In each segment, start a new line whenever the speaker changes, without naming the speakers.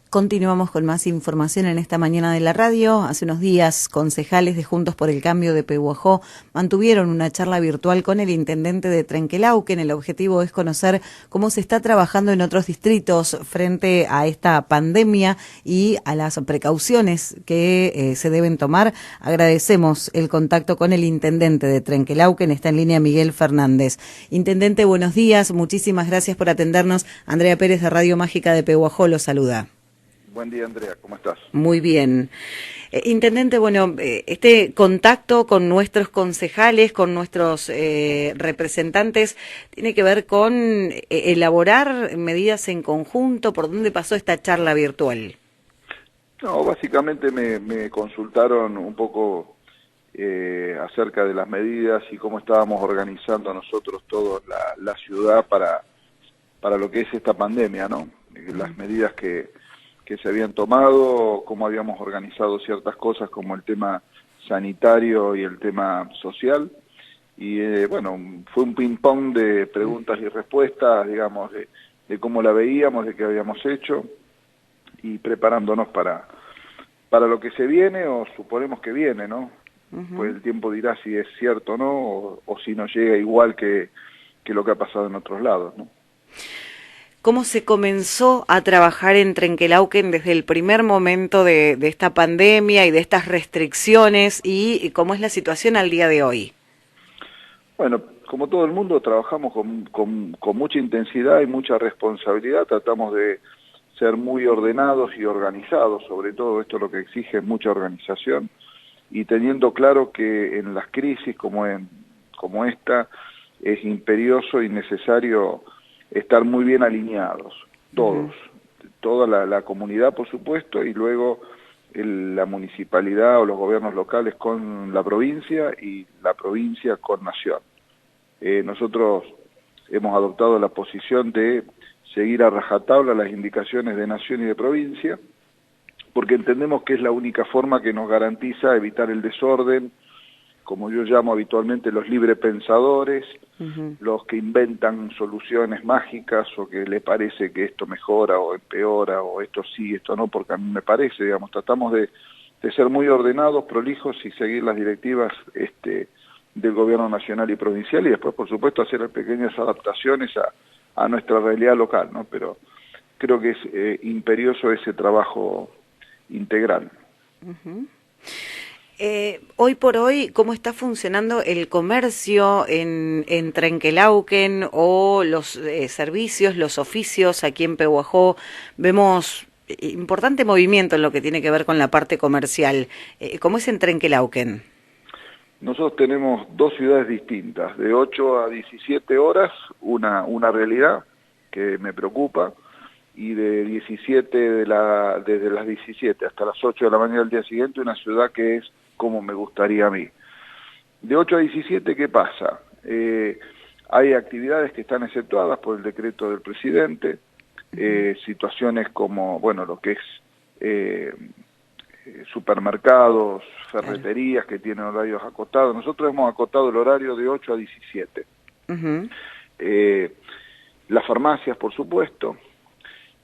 Continuamos con más información en esta mañana de la radio. Hace unos días, concejales de Juntos por el Cambio de Pehuajó mantuvieron una charla virtual con el intendente de Trenquelauquen. El objetivo es conocer cómo se está trabajando en otros distritos frente a esta pandemia y a las precauciones que se deben tomar. Agradecemos el contacto con el intendente de Trenquelauquen. Está en línea Miguel Fernández. Intendente, buenos días. Muchísimas gracias por atendernos. Andrea Pérez de Radio Mágica de Pehuajó lo saluda.
Buen día, Andrea, ¿cómo estás?
Muy bien. Intendente, este contacto con nuestros concejales, con nuestros representantes, tiene que ver con elaborar medidas en conjunto. ¿Por dónde pasó esta charla virtual?
No, básicamente me consultaron un poco acerca de las medidas y cómo estábamos organizando nosotros toda la ciudad para lo que es esta pandemia, ¿no? Las medidas que se habían tomado, cómo habíamos organizado ciertas cosas como el tema sanitario y el tema social. Y fue un ping-pong de preguntas y respuestas, digamos, de cómo la veíamos, de qué habíamos hecho, y preparándonos para lo que se viene o suponemos que viene, ¿no? Pues el tiempo dirá si es cierto o no, o si nos llega igual que lo que ha pasado en otros lados, ¿no?
¿Cómo se comenzó a trabajar en Trenquelauquen desde el primer momento de esta pandemia y de estas restricciones y cómo es la situación al día de hoy?
Bueno, como todo el mundo, trabajamos con mucha intensidad y mucha responsabilidad, tratamos de ser muy ordenados y organizados, sobre todo esto es lo que exige mucha organización, y teniendo claro que en las crisis como esta es imperioso y necesario estar muy bien alineados, todos, toda la comunidad por supuesto, y luego la municipalidad o los gobiernos locales con la provincia y la provincia con nación. Nosotros hemos adoptado la posición de seguir a rajatabla las indicaciones de nación y de provincia, porque entendemos que es la única forma que nos garantiza evitar el desorden, como yo llamo habitualmente los librepensadores, los que inventan soluciones mágicas o que le parece que esto mejora o empeora o esto sí, esto no, porque a mí me parece, digamos, tratamos de ser muy ordenados, prolijos y seguir las directivas del gobierno nacional y provincial y después, por supuesto, hacer pequeñas adaptaciones a nuestra realidad local, ¿no? Pero creo que es imperioso ese trabajo integral.
Hoy por hoy, ¿cómo está funcionando el comercio en Trenquelauquen o los servicios, los oficios aquí en Pehuajó? Vemos importante movimiento en lo que tiene que ver con la parte comercial. ¿Cómo es en Trenquelauquen?
Nosotros tenemos dos ciudades distintas, de 8 a 17 horas, una realidad que me preocupa, y de 17, desde las 17 hasta las 8 de la mañana del día siguiente, una ciudad que es como me gustaría a mí. De 8 a 17, ¿qué pasa? Hay actividades que están exceptuadas por el decreto del presidente, situaciones como, lo que es supermercados, ferreterías que tienen horarios acotados. Nosotros hemos acotado el horario de 8 a 17. Las farmacias, por supuesto,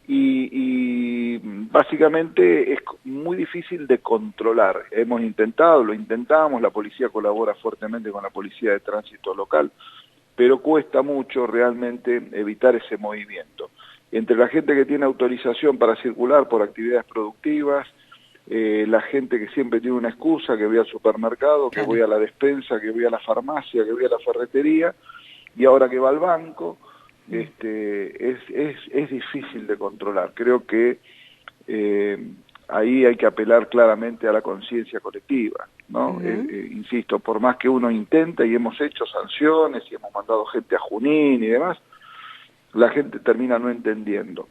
y básicamente es muy difícil de controlar. Lo intentamos, la policía colabora fuertemente con la policía de tránsito local, pero cuesta mucho realmente evitar ese movimiento. Entre la gente que tiene autorización para circular por actividades productivas, la gente que siempre tiene una excusa, que voy al supermercado, que voy a la despensa, que voy a la farmacia, que voy a la ferretería, y ahora que va al banco, es difícil de controlar. Creo que ahí hay que apelar claramente a la conciencia colectiva, ¿no? Insisto, por más que uno intenta y hemos hecho sanciones y hemos mandado gente a Junín y demás, la gente termina no entendiendo.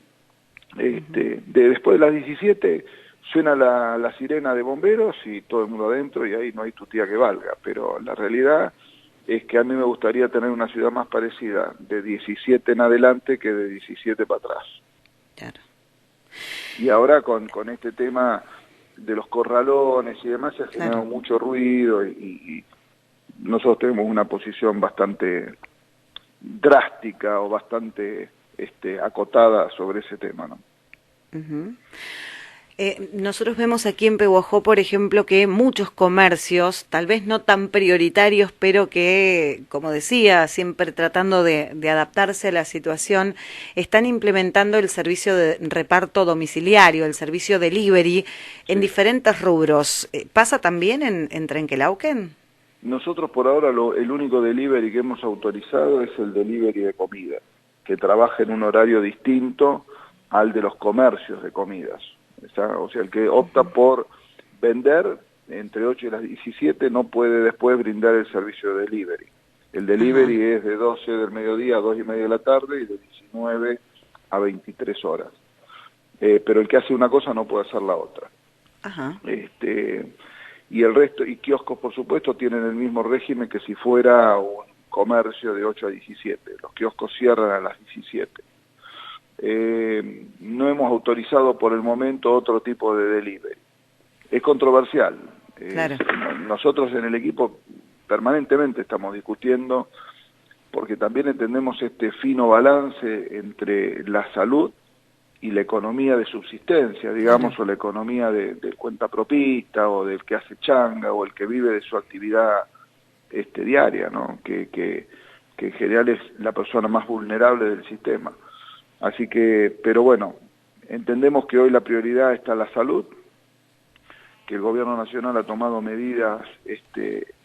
Después de las 17 suena la sirena de bomberos y todo el mundo adentro y ahí no hay tutía que valga, pero la realidad es que a mí me gustaría tener una ciudad más parecida de 17 en adelante que de 17 para atrás. Claro. Y ahora con este tema de los corralones y demás se ha generado mucho ruido y nosotros tenemos una posición bastante drástica o bastante acotada sobre ese tema, ¿no?
Nosotros vemos aquí en Pehuajó, por ejemplo, que muchos comercios, tal vez no tan prioritarios, pero que, como decía, siempre tratando de adaptarse a la situación, están implementando el servicio de reparto domiciliario, el servicio delivery, en
Sí.
diferentes rubros. ¿Pasa también en Trenquelauquen?
Nosotros por ahora el único delivery que hemos autorizado es el delivery de comida, que trabaja en un horario distinto al de los comercios de comidas. O sea, el que opta por vender entre 8 y las 17 no puede después brindar el servicio de delivery. El
Ajá,
delivery es de 12 del mediodía a 2 y media de la tarde y de 19 a 23 horas. Pero el que hace una cosa no puede hacer la otra.
ajá.
Y el resto, y kioscos por supuesto tienen el mismo régimen que si fuera un comercio de 8 a 17. Los kioscos cierran a las 17. No hemos autorizado por el momento otro tipo de delivery. Es controversial.
Claro.
Nosotros en el equipo permanentemente estamos discutiendo porque también entendemos este fino balance entre la salud y la economía de subsistencia, digamos,
Claro.
o la economía del cuentapropista, o del que hace changa, o el que vive de su actividad diaria, ¿no? Que en general es la persona más vulnerable del sistema. Así que, pero bueno, entendemos que hoy la prioridad está en la salud, que el gobierno nacional ha tomado medidas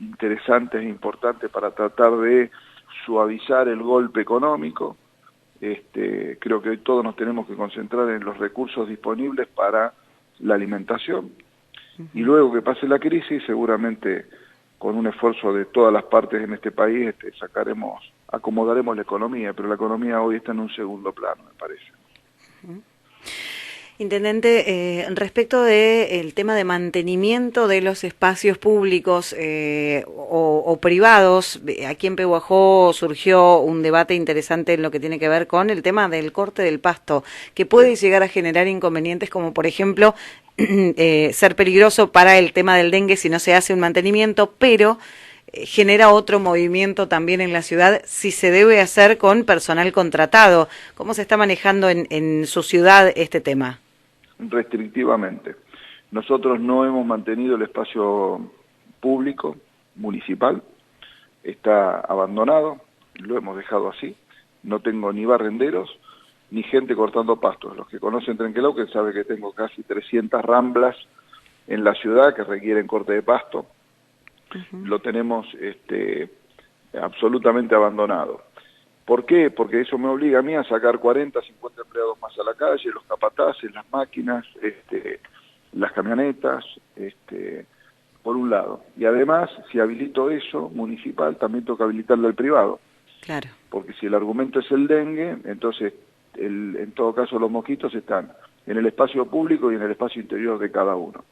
interesantes e importantes para tratar de suavizar el golpe económico. Creo que hoy todos nos tenemos que concentrar en los recursos disponibles para la alimentación y luego que pase la crisis seguramente con un esfuerzo de todas las partes en este país acomodaremos la economía, pero la economía hoy está en un segundo plano, me parece.
Intendente, respecto del tema de mantenimiento de los espacios públicos o privados, aquí en Pehuajó surgió un debate interesante en lo que tiene que ver con el tema del corte del pasto, que
Sí.
puede llegar a generar inconvenientes como, por ejemplo, ser peligroso para el tema del dengue si no se hace un mantenimiento, pero genera otro movimiento también en la ciudad si se debe hacer con personal contratado. ¿Cómo se está manejando en su ciudad este tema?
Restrictivamente. Nosotros no hemos mantenido el espacio público, municipal, está abandonado, lo hemos dejado así, no tengo ni barrenderos, ni gente cortando pastos. Los que conocen Trenquelauquen saben que tengo casi 300 ramblas en la ciudad que requieren corte de pasto, lo tenemos absolutamente abandonado. ¿Por qué? Porque eso me obliga a mí a sacar 40, 50 empleados más a la calle, los capataces, las máquinas, las camionetas, por un lado. Y además, si habilito eso, municipal, también tengo que habilitarlo al privado.
Claro.
Porque si el argumento es el dengue, entonces, en todo caso, los mosquitos están en el espacio público y en el espacio interior de cada uno.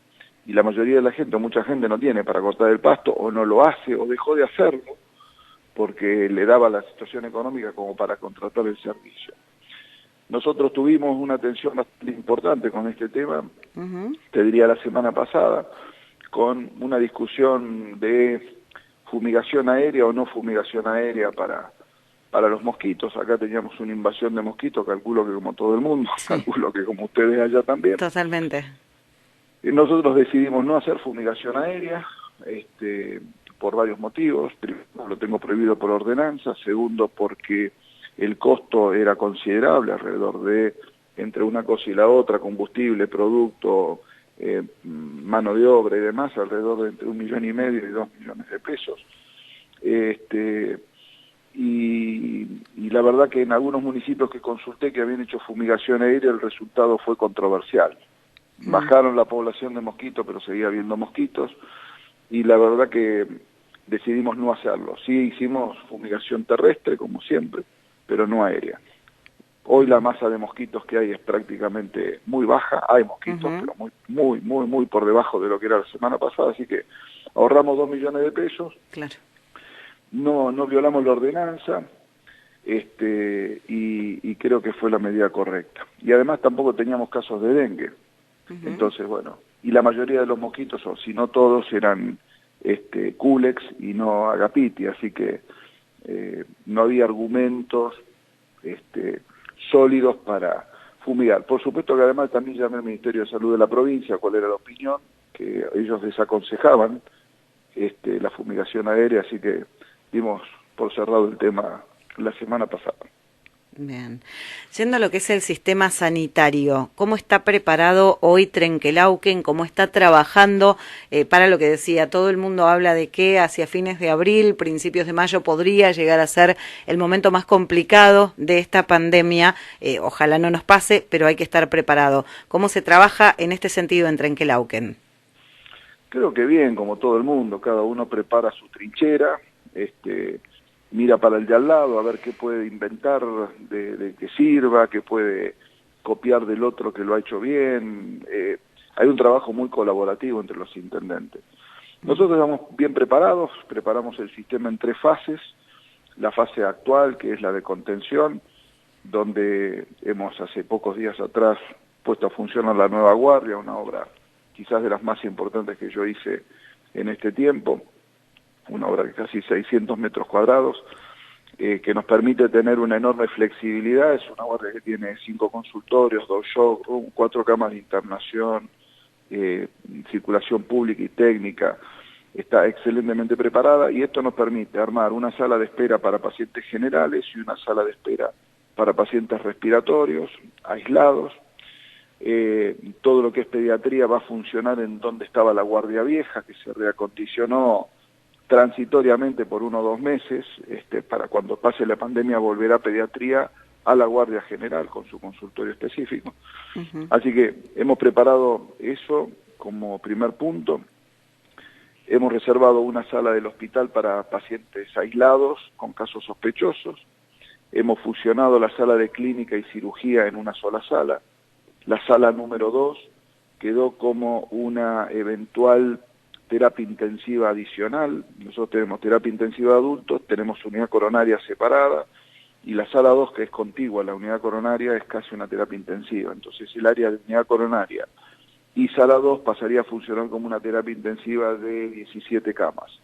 Y la mayoría de la gente, o mucha gente, no tiene para cortar el pasto, o no lo hace, o dejó de hacerlo, porque le daba la situación económica como para contratar el servicio. Nosotros tuvimos una atención bastante importante con este tema, te diría la semana pasada, con una discusión de fumigación aérea o no fumigación aérea para los mosquitos. Acá teníamos una invasión de mosquitos, calculo que como todo el mundo,
Sí,
calculo que como ustedes allá también.
totalmente.
Y nosotros decidimos no hacer fumigación aérea, por varios motivos. Primero, lo tengo prohibido por ordenanza. Segundo, porque el costo era considerable, alrededor de, entre una cosa y la otra, combustible, producto, mano de obra y demás, alrededor de entre 1,5 millones y 2 millones de pesos. Y la verdad que en algunos municipios que consulté que habían hecho fumigación aérea, el resultado fue controversial. Bajaron la población de mosquitos, pero seguía habiendo mosquitos, y la verdad que decidimos no hacerlo. Sí hicimos fumigación terrestre, como siempre, pero no aérea. Hoy la masa de mosquitos que hay es prácticamente muy baja, hay mosquitos, pero muy por debajo de lo que era la semana pasada, así que ahorramos 2 millones de pesos,
Claro.
no violamos la ordenanza, y creo que fue la medida correcta. Y además tampoco teníamos casos de dengue. Entonces, bueno, y la mayoría de los mosquitos, o si no todos, eran Culex y no Agapiti, así que no había argumentos sólidos para fumigar. Por supuesto que además también llamé al Ministerio de Salud de la provincia, cuál era la opinión, que ellos desaconsejaban la fumigación aérea, así que dimos por cerrado el tema la semana pasada.
Bien. Yendo a lo que es el sistema sanitario, ¿cómo está preparado hoy Trenquelauquen? ¿Cómo está trabajando para lo que decía? Todo el mundo habla de que hacia fines de abril, principios de mayo podría llegar a ser el momento más complicado de esta pandemia. Ojalá no nos pase, pero hay que estar preparado. ¿Cómo se trabaja en este sentido en Trenquelauquen?
Creo que bien, como todo el mundo, cada uno prepara su trinchera, mira para el de al lado a ver qué puede inventar de que sirva, qué puede copiar del otro que lo ha hecho bien. Hay un trabajo muy colaborativo entre los intendentes. Nosotros estamos bien preparados, preparamos el sistema en 3 fases. La fase actual, que es la de contención, donde hemos hace pocos días atrás puesto a funcionar la nueva guardia, una obra quizás de las más importantes que yo hice en este tiempo, una obra de casi 600 metros cuadrados, que nos permite tener una enorme flexibilidad. Es una guardia que tiene 5 consultorios, 2 showrooms, 4 camas de internación, circulación pública y técnica. Está excelentemente preparada y esto nos permite armar una sala de espera para pacientes generales y una sala de espera para pacientes respiratorios, aislados. Todo lo que es pediatría va a funcionar en donde estaba la guardia vieja, que se reacondicionó transitoriamente por 1 o 2 meses, para cuando pase la pandemia volverá pediatría a la guardia general con su consultorio específico. Así que hemos preparado eso como primer punto. Hemos reservado una sala del hospital para pacientes aislados con casos sospechosos. Hemos fusionado la sala de clínica y cirugía en una sola sala. La sala número 2 quedó como una eventual terapia intensiva adicional. Nosotros tenemos terapia intensiva de adultos, tenemos unidad coronaria separada, y la sala 2, que es contigua a la unidad coronaria, es casi una terapia intensiva. Entonces el área de unidad coronaria y sala 2 pasaría a funcionar como una terapia intensiva de 17 camas.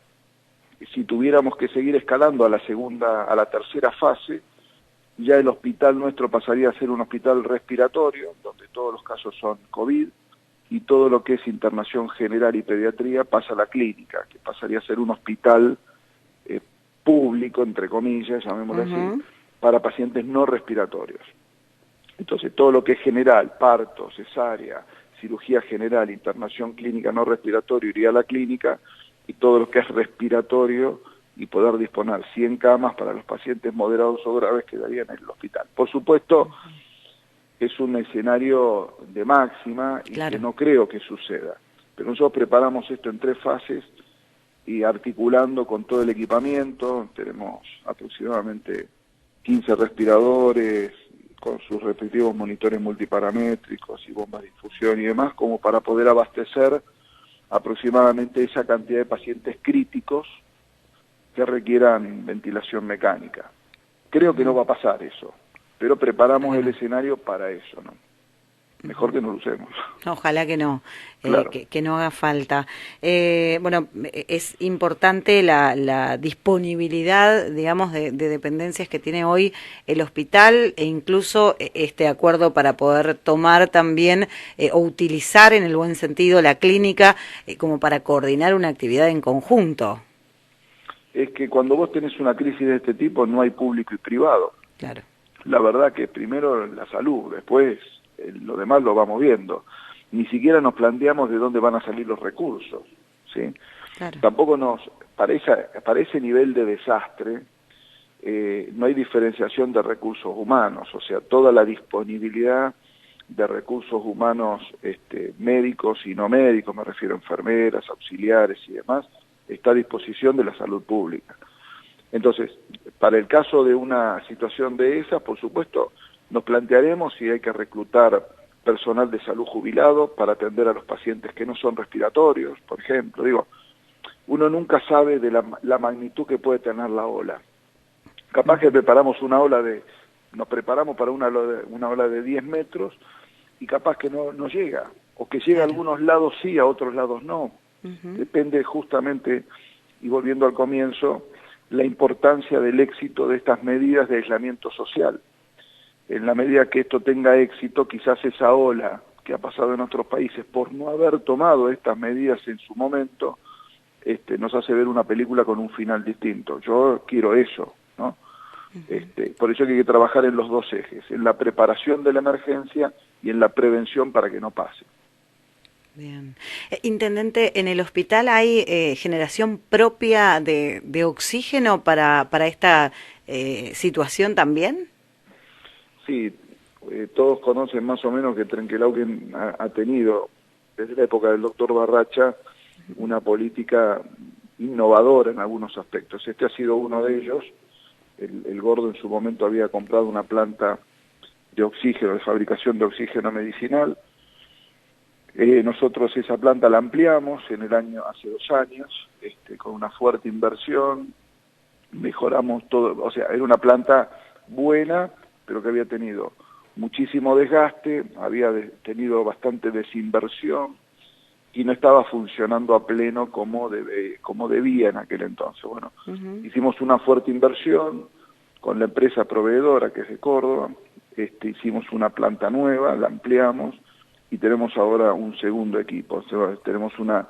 Si tuviéramos que seguir escalando a la tercera fase, ya el hospital nuestro pasaría a ser un hospital respiratorio, donde todos los casos son COVID, y todo lo que es internación general y pediatría pasa a la clínica, que pasaría a ser un hospital público, entre comillas, llamémoslo así, para pacientes no respiratorios. Entonces, todo lo que es general, parto, cesárea, cirugía general, internación clínica no respiratorio, iría a la clínica, y todo lo que es respiratorio y poder disponer 100 camas para los pacientes moderados o graves quedarían en el hospital. Por supuesto, es un escenario de máxima y que no creo que suceda. Pero nosotros preparamos esto en 3 fases y articulando con todo el equipamiento. Tenemos aproximadamente 15 respiradores con sus respectivos monitores multiparamétricos y bombas de infusión y demás, como para poder abastecer aproximadamente esa cantidad de pacientes críticos que requieran ventilación mecánica. Creo que no va a pasar eso, pero preparamos el escenario para eso, ¿no? Mejor que no lo usemos.
Ojalá que no,
Claro.
que no haga falta. Bueno, es importante la disponibilidad, digamos, de dependencias que tiene hoy el hospital, e incluso este acuerdo para poder tomar también o utilizar en el buen sentido la clínica como para coordinar una actividad en conjunto.
Es que cuando vos tenés una crisis de este tipo no hay público y privado.
Claro.
La verdad que primero la salud, después lo demás lo vamos viendo. Ni siquiera nos planteamos de dónde van a salir los recursos, ¿sí?
Claro.
Tampoco para ese nivel de desastre, no hay diferenciación de recursos humanos, o sea, toda la disponibilidad de recursos humanos médicos y no médicos, me refiero a enfermeras, auxiliares y demás, está a disposición de la salud pública. Entonces, para el caso de una situación de esas, por supuesto, nos plantearemos si hay que reclutar personal de salud jubilado para atender a los pacientes que no son respiratorios, por ejemplo. Digo, uno nunca sabe de la magnitud que puede tener la ola. Capaz que nos preparamos para una ola de 10 metros y capaz que no llega, o que llega a algunos lados sí, a otros lados no. Depende justamente, y volviendo al comienzo, la importancia del éxito de estas medidas de aislamiento social. en la medida que esto tenga éxito, quizás esa ola que ha pasado en otros países por no haber tomado estas medidas en su momento, nos hace ver una película con un final distinto. Yo quiero eso, ¿no? Por eso hay que trabajar en los dos ejes, en la preparación de la emergencia y en la prevención para que no pase.
Bien. Intendente, ¿en el hospital hay generación propia de oxígeno para esta situación también?
Sí, todos conocen más o menos que Trenquelauquen ha tenido, desde la época del doctor Barracha, una política innovadora en algunos aspectos. Este ha sido uno de ellos. El Gordo en su momento había comprado una planta de oxígeno, de fabricación de oxígeno medicinal. Nosotros esa planta la ampliamos hace 2 años, con una fuerte inversión, mejoramos todo, o sea, era una planta buena, pero que había tenido muchísimo desgaste, había tenido bastante desinversión y no estaba funcionando a pleno como debía en aquel entonces. Bueno, hicimos una fuerte inversión con la empresa proveedora, que es de Córdoba, hicimos una planta nueva, la ampliamos, y tenemos ahora un segundo equipo. O sea, tenemos una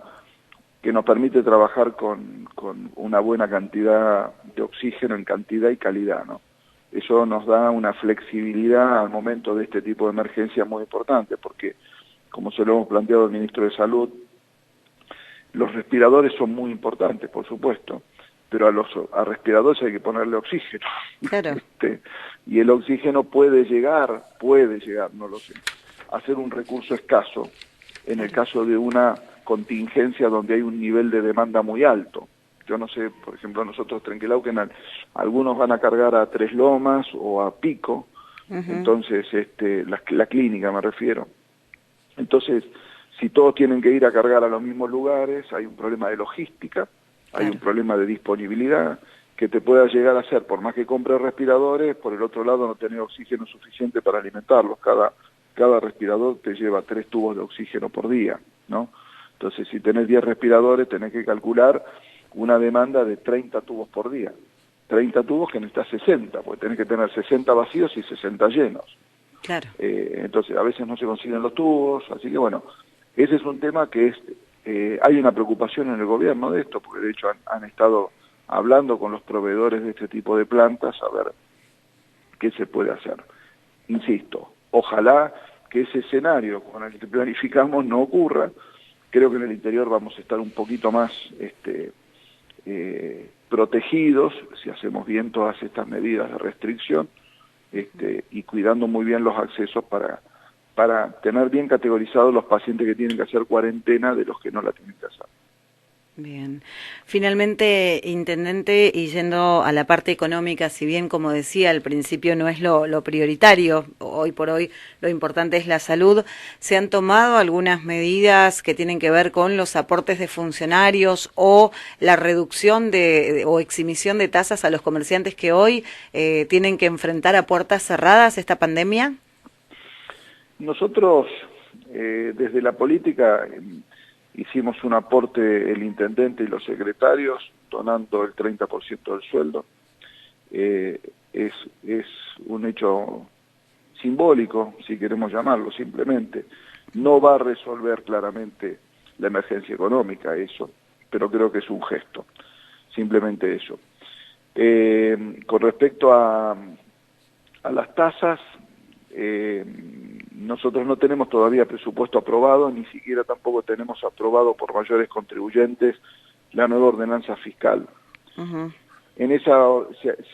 que nos permite trabajar con una buena cantidad de oxígeno en cantidad y calidad, ¿no? Eso nos da una flexibilidad al momento de este tipo de emergencia muy importante, porque, como se lo hemos planteado al ministro de Salud, los respiradores son muy importantes, por supuesto, pero a respiradores hay que ponerle oxígeno.
Claro.
Y el oxígeno puede llegar, no lo sé, a ser un recurso escaso en el caso de una contingencia donde hay un nivel de demanda muy alto. Yo no sé, por ejemplo, nosotros Trenquelauquen, algunos van a cargar a Tres Lomas o a Pico, entonces la clínica me refiero. Entonces, si todos tienen que ir a cargar a los mismos lugares, hay un problema de logística, hay un problema de disponibilidad, que te pueda llegar a ser, por más que compres respiradores, por el otro lado no tener oxígeno suficiente para alimentarlos. Cada respirador te lleva 3 tubos de oxígeno por día, ¿no? Entonces, si tenés 10 respiradores, tenés que calcular una demanda de 30 tubos por día. 30 tubos que necesitas 60, porque tenés que tener 60 vacíos y 60 llenos.
Claro.
Entonces, a veces no se consiguen los tubos, así que bueno, ese es un tema que hay una preocupación en el gobierno de esto, porque de hecho han estado hablando con los proveedores de este tipo de plantas a ver qué se puede hacer. Insisto, ojalá que ese escenario con el que planificamos no ocurra. Creo que en el interior vamos a estar un poquito más protegidos si hacemos bien todas estas medidas de restricción y cuidando muy bien los accesos para tener bien categorizados los pacientes que tienen que hacer cuarentena de los que no la tienen que hacer.
Bien. Finalmente, intendente, y yendo a la parte económica, si bien, como decía, al principio no es lo prioritario, hoy por hoy lo importante es la salud, ¿se han tomado algunas medidas que tienen que ver con los aportes de funcionarios o la reducción o exhibición de tasas a los comerciantes que hoy tienen que enfrentar a puertas cerradas esta pandemia?
Nosotros, desde la política, hicimos un aporte el intendente y los secretarios, donando el 30% del sueldo. Es un hecho simbólico, si queremos llamarlo simplemente. No va a resolver claramente la emergencia económica eso, pero creo que es un gesto, simplemente eso. Con respecto a las tasas, nosotros no tenemos todavía presupuesto aprobado, ni siquiera tampoco tenemos aprobado por mayores contribuyentes la nueva ordenanza fiscal. En esa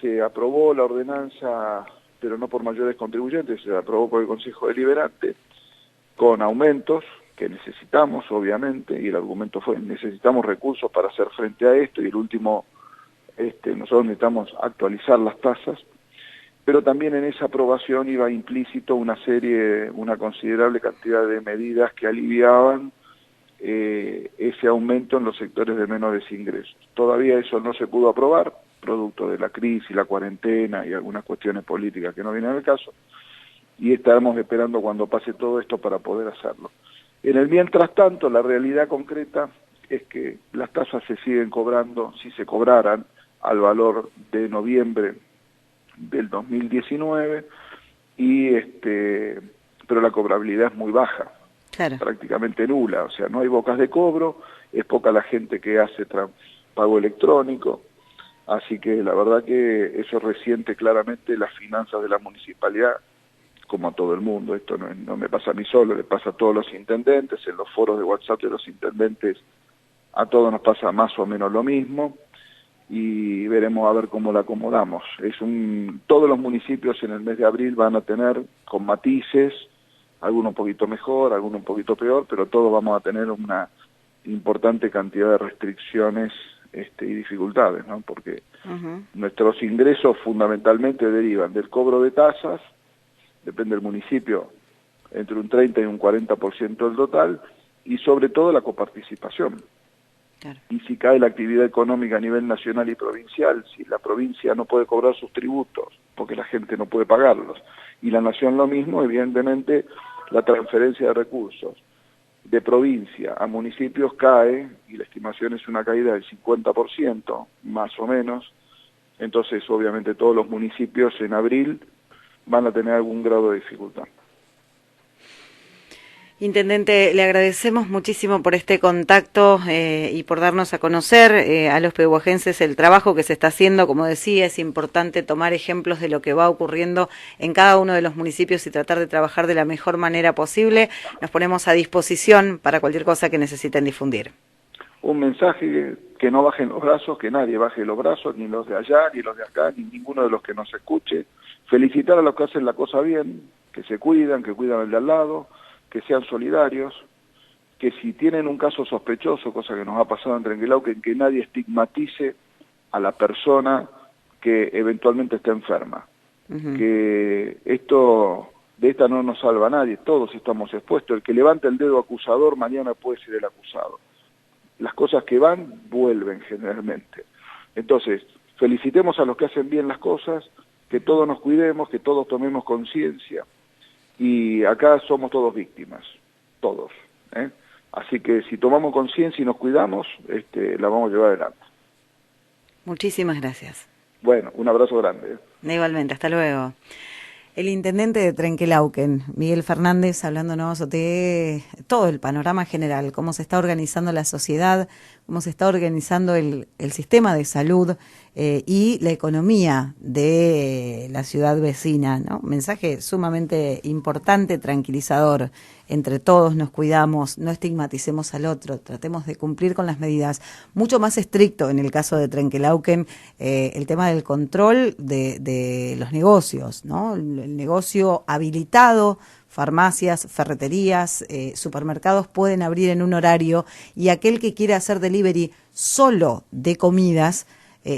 se aprobó la ordenanza, pero no por mayores contribuyentes, se aprobó por el Consejo Deliberante, con aumentos que necesitamos, obviamente, y el argumento fue, necesitamos recursos para hacer frente a esto, y el último, nosotros necesitamos actualizar las tasas, pero también en esa aprobación iba implícito una considerable cantidad de medidas que aliviaban ese aumento en los sectores de menores ingresos. Todavía eso no se pudo aprobar, producto de la crisis, la cuarentena y algunas cuestiones políticas que no vienen al caso, y estaremos esperando cuando pase todo esto para poder hacerlo. En el mientras tanto, la realidad concreta es que las tasas se siguen cobrando, si se cobraran, al valor de noviembre del 2019, pero la cobrabilidad es muy baja,
Claro.
prácticamente nula, o sea, no hay bocas de cobro, es poca la gente que hace pago electrónico, así que la verdad que eso resiente claramente las finanzas de la municipalidad, como a todo el mundo. Esto no me pasa a mí solo, le pasa a todos los intendentes, en los foros de WhatsApp de los intendentes a todos nos pasa más o menos lo mismo, y veremos a ver cómo la acomodamos. Todos los municipios en el mes de abril van a tener, con matices, algunos un poquito mejor, algunos un poquito peor, pero todos vamos a tener una importante cantidad de restricciones y dificultades, ¿no? Porque nuestros ingresos fundamentalmente derivan del cobro de tasas, depende del municipio, entre un 30 y un 40% del total, y sobre todo la coparticipación.
Claro.
Y si cae la actividad económica a nivel nacional y provincial, si la provincia no puede cobrar sus tributos, porque la gente no puede pagarlos, y la nación lo mismo, evidentemente la transferencia de recursos de provincia a municipios cae, y la estimación es una caída del 50%, más o menos. Entonces obviamente todos los municipios en abril van a tener algún grado de dificultad.
Intendente, le agradecemos muchísimo por este contacto y por darnos a conocer a los pehuajenses el trabajo que se está haciendo. Como decía, es importante tomar ejemplos de lo que va ocurriendo en cada uno de los municipios y tratar de trabajar de la mejor manera posible. Nos ponemos a disposición para cualquier cosa que necesiten difundir.
Un mensaje que no bajen los brazos, que nadie baje los brazos, ni los de allá, ni los de acá, ni ninguno de los que nos escuche. Felicitar a los que hacen la cosa bien, que se cuidan, que cuidan al de al lado, que sean solidarios, que si tienen un caso sospechoso, cosa que nos ha pasado en Trenquelauquen, que nadie estigmatice a la persona que eventualmente está enferma. Que de esta no nos salva a nadie, todos estamos expuestos. El que levanta el dedo acusador mañana puede ser el acusado. Las cosas que van, vuelven generalmente. Entonces, felicitemos a los que hacen bien las cosas, que todos nos cuidemos, que todos tomemos conciencia. Y acá somos todos víctimas, todos, ¿eh? Así que si tomamos conciencia y nos cuidamos, la vamos a llevar adelante.
Muchísimas gracias.
Bueno, un abrazo grande.
Igualmente, hasta luego. El intendente de Trenquelauquen, Miguel Fernández, hablándonos de todo el panorama general, cómo se está organizando la sociedad, cómo se está organizando el sistema de salud y la economía de la ciudad vecina, ¿no? Un mensaje sumamente importante, tranquilizador. Entre todos nos cuidamos, no estigmaticemos al otro, tratemos de cumplir con las medidas. Mucho más estricto en el caso de Trenquelauquen, el tema del control de los negocios, ¿no? El negocio habilitado, farmacias, ferreterías, supermercados pueden abrir en un horario, y aquel que quiera hacer delivery solo de comidas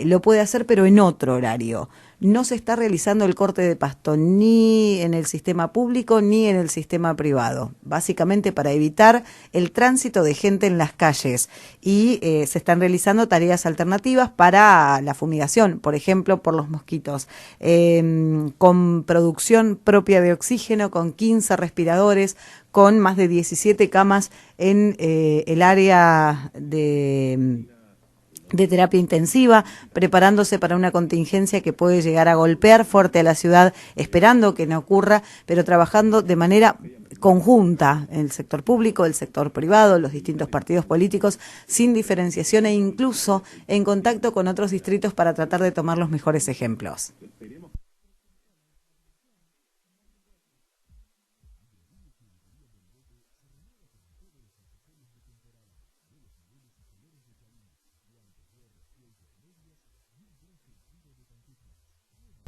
lo puede hacer, pero en otro horario. No se está realizando el corte de pasto ni en el sistema público ni en el sistema privado, básicamente para evitar el tránsito de gente en las calles, y se están realizando tareas alternativas para la fumigación, por ejemplo, por los mosquitos, con producción propia de oxígeno, con 15 respiradores, con más de 17 camas en el área de terapia intensiva, preparándose para una contingencia que puede llegar a golpear fuerte a la ciudad, esperando que no ocurra, pero trabajando de manera conjunta el sector público, el sector privado, los distintos partidos políticos, sin diferenciación, e incluso en contacto con otros distritos para tratar de tomar los mejores ejemplos.